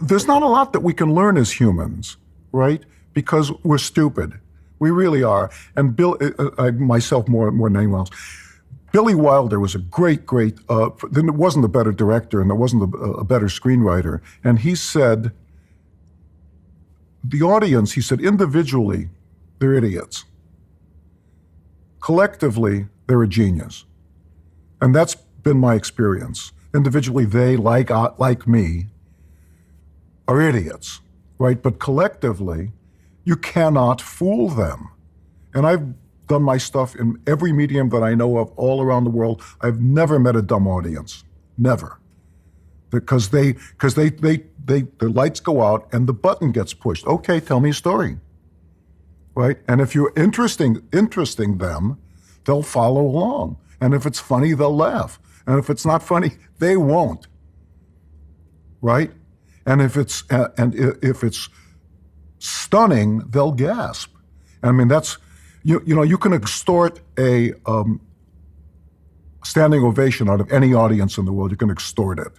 There's not a lot that we can learn as humans, right? Because we're stupid. We really are. And Bill, myself more than anyone else, Billy Wilder was a great, there wasn't a better director and there wasn't a better screenwriter. And he said, the audience, he said, individually, they're idiots. Collectively, they're a genius. And that's been my experience. Individually, they, like me, are idiots, right? But collectively, you cannot fool them. And I've done my stuff in every medium that I know of all around the world. I've never met a dumb audience, never. Because the lights go out and the button gets pushed. Okay, tell me a story, right? And if you're interesting them, they'll follow along. And if it's funny, they'll laugh. And if it's not funny, they won't, right? And if it's stunning, they'll gasp. I mean, that's, you know, you can extort a standing ovation out of any audience in the world. You can extort it,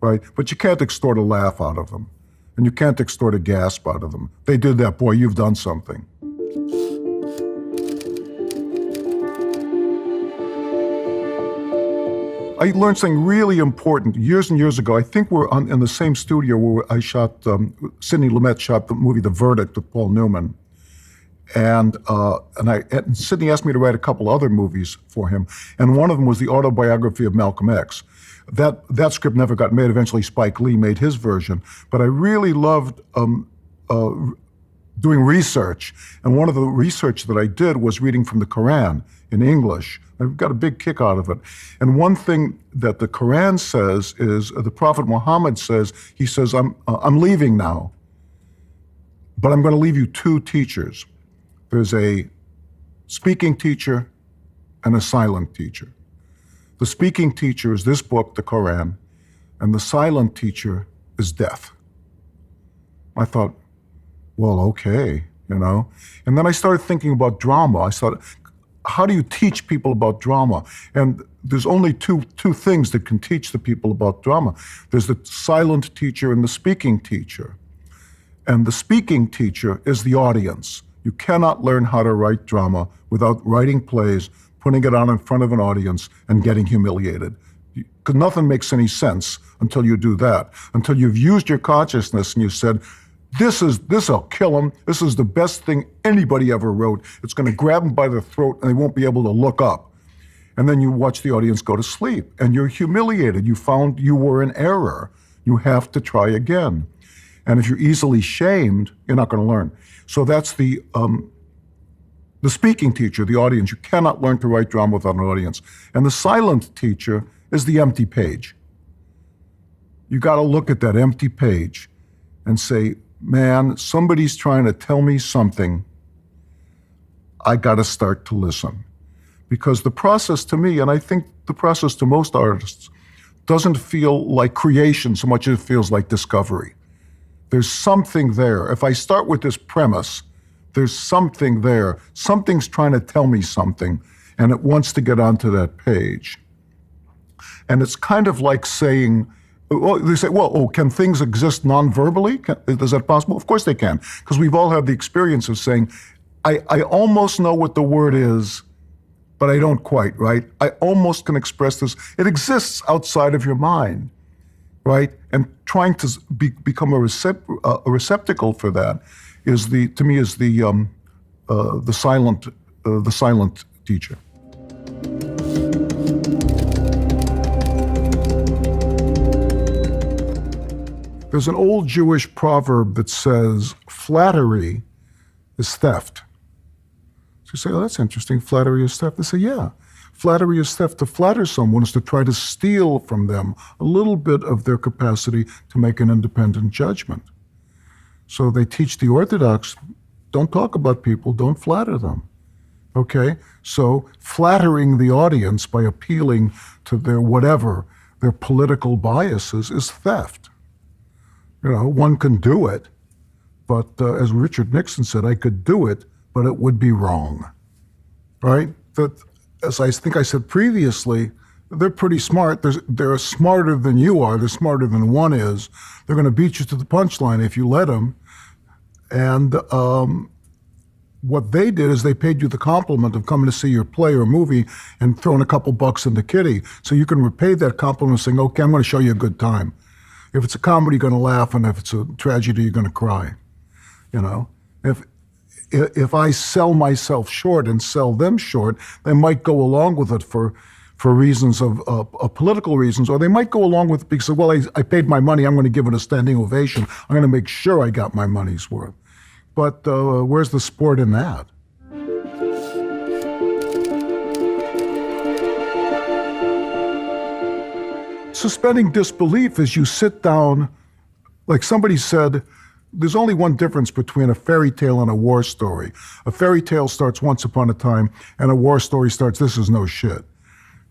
right? But you can't extort a laugh out of them. And you can't extort a gasp out of them. They did that, boy, you've done something. I learned something really important years and years ago. I think we're in the same studio where I shot, Sidney Lumet shot the movie The Verdict with Paul Newman. And Sidney asked me to write a couple other movies for him. And one of them was the autobiography of Malcolm X. That script never got made. Eventually Spike Lee made his version. But I really loved doing research. And one of the research that I did was reading from the Quran in English. I got a big kick out of it. And one thing that the Quran says is, the Prophet Muhammad says, he says, I'm leaving now, but I'm going to leave you two teachers. There's a speaking teacher and a silent teacher. The speaking teacher is this book, the Quran, and the silent teacher is death. I thought, well, okay, you know. And then I started thinking about drama. I thought, how do you teach people about drama? And there's only two things that can teach the people about drama. There's the silent teacher and the speaking teacher. And the speaking teacher is the audience. You cannot learn how to write drama without writing plays, putting it on in front of an audience, and getting humiliated. Because nothing makes any sense until you do that, until you've used your consciousness and you said, this'll kill him. This is the best thing anybody ever wrote. It's going to grab them by the throat and they won't be able to look up. And then you watch the audience go to sleep and you're humiliated. You found you were in error. You have to try again. And if you're easily shamed, you're not going to learn. So that's the speaking teacher, the audience. You cannot learn to write drama without an audience. And the silent teacher is the empty page. You got to look at that empty page and say, man, somebody's trying to tell me something. I got to start to listen. Because the process to me, and I think the process to most artists, doesn't feel like creation so much as it feels like discovery. There's something there. If I start with this premise, there's something there. Something's trying to tell me something, and it wants to get onto that page. And it's kind of like saying, well, they say, well, can things exist non-verbally? Is that possible? Of course they can, because we've all had the experience of saying, I almost know what the word is, but I don't quite, right? I almost can express this. It exists outside of your mind, right? And trying to become a receptacle for that is to me is the silent teacher. There's an old Jewish proverb that says, flattery is theft. So you say, oh, that's interesting, flattery is theft. They say, yeah, flattery is theft. To flatter someone is to try to steal from them a little bit of their capacity to make an independent judgment. So they teach the Orthodox, don't talk about people, don't flatter them, okay? So flattering the audience by appealing to their whatever, their political biases is theft. You know, one can do it, but as Richard Nixon said, I could do it, but it would be wrong, right? That as I think I said previously, they're pretty smart. They're smarter than you are. They're smarter than one is. They're going to beat you to the punchline if you let them. And what they did is they paid you the compliment of coming to see your play or movie and throwing a couple bucks in the kitty. So you can repay that compliment saying, okay, I'm going to show you a good time. If it's a comedy, you're going to laugh, and if it's a tragedy, you're going to cry. You know, if I sell myself short and sell them short, they might go along with it for reasons of political reasons, or they might go along with it because, well, I paid my money, I'm going to give it a standing ovation. I'm going to make sure I got my money's worth. But where's the sport in that? Suspending disbelief is you sit down, like somebody said, there's only one difference between a fairy tale and a war story. A fairy tale starts once upon a time, and a war story starts, this is no shit,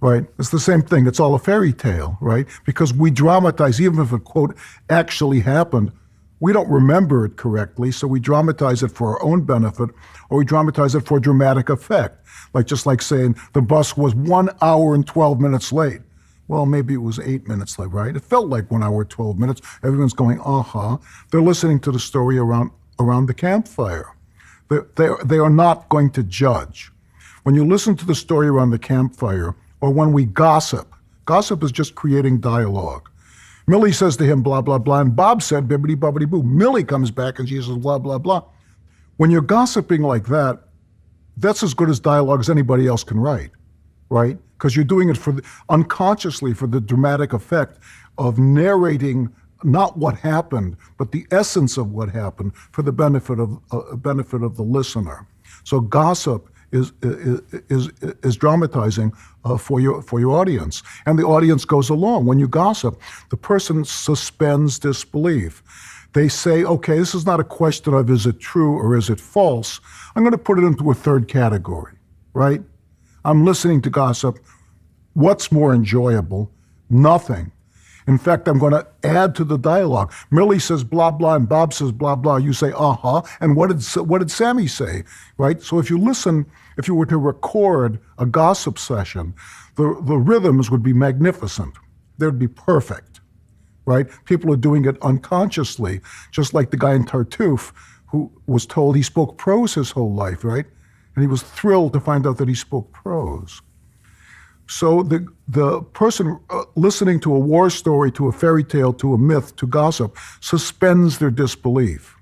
right? It's the same thing. It's all a fairy tale, right? Because we dramatize, even if a quote actually happened, we don't remember it correctly, so we dramatize it for our own benefit, or we dramatize it for dramatic effect. Just like saying the bus was 1 hour and 12 minutes late. Well, maybe it was 8 minutes late, right? It felt like 1 hour, 12 minutes. Everyone's going, uh-huh. They're listening to the story around the campfire. They are not going to judge. When you listen to the story around the campfire, or when we gossip is just creating dialogue. Millie says to him, blah, blah, blah, and Bob said, bibbidi, bobbidi, boo. Millie comes back and she says, blah, blah, blah. When you're gossiping like that, that's as good as dialogue as anybody else can write, right? Because you're doing it unconsciously for the dramatic effect of narrating not what happened, but the essence of what happened for the benefit of the listener. So gossip is dramatizing for your audience, and the audience goes along. When you gossip, the person suspends disbelief. They say, okay, this is not a question of is it true or is it false. I'm going to put it into a third category, right? I'm listening to gossip. What's more enjoyable? Nothing. In fact, I'm going to add to the dialogue. Millie says blah, blah, and Bob says blah, blah. You say, uh-huh. And what did Sammy say, right? So if you were to record a gossip session, the rhythms would be magnificent. They would be perfect, right? People are doing it unconsciously, just like the guy in Tartuffe who was told he spoke prose his whole life, right? And he was thrilled to find out that he spoke prose. So the person listening to a war story, to a fairy tale, to a myth, to gossip, suspends their disbelief.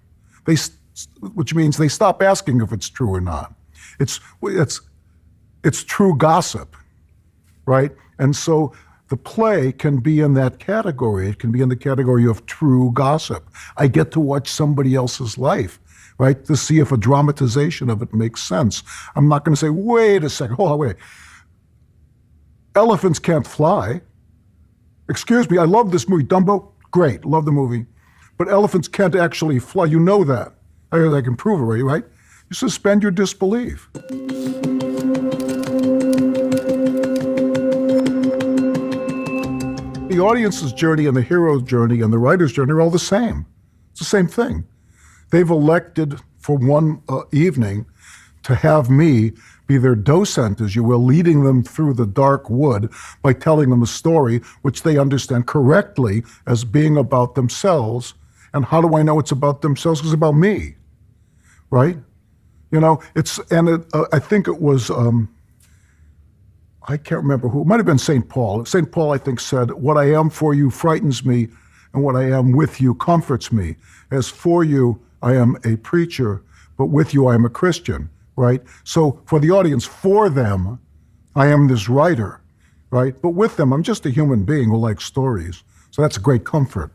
Which means they stop asking if it's true or not. It's true gossip, right? And so the play can be in that category. It can be in the category of true gossip. I get to watch somebody else's life, right, to see if a dramatization of it makes sense. I'm not going to say, wait a second, hold on, wait. Elephants can't fly. Excuse me, I love this movie. Dumbo, great, love the movie. But elephants can't actually fly. You know that. I can prove it, right? You suspend your disbelief. The audience's journey and the hero's journey and the writer's journey are all the same. It's the same thing. They've elected for one evening to have me be their docent, as you will, leading them through the dark wood by telling them a story which they understand correctly as being about themselves. And how do I know it's about themselves? Because it's about me, right? You know, I think it was, I can't remember who, it might have been St. Paul. St. Paul, I think, said, what I am for you frightens me, and what I am with you comforts me. As for you, I am a preacher, but with you, I am a Christian. Right? So for the audience, for them, I am this writer, right? But with them, I'm just a human being who likes stories. So that's a great comfort.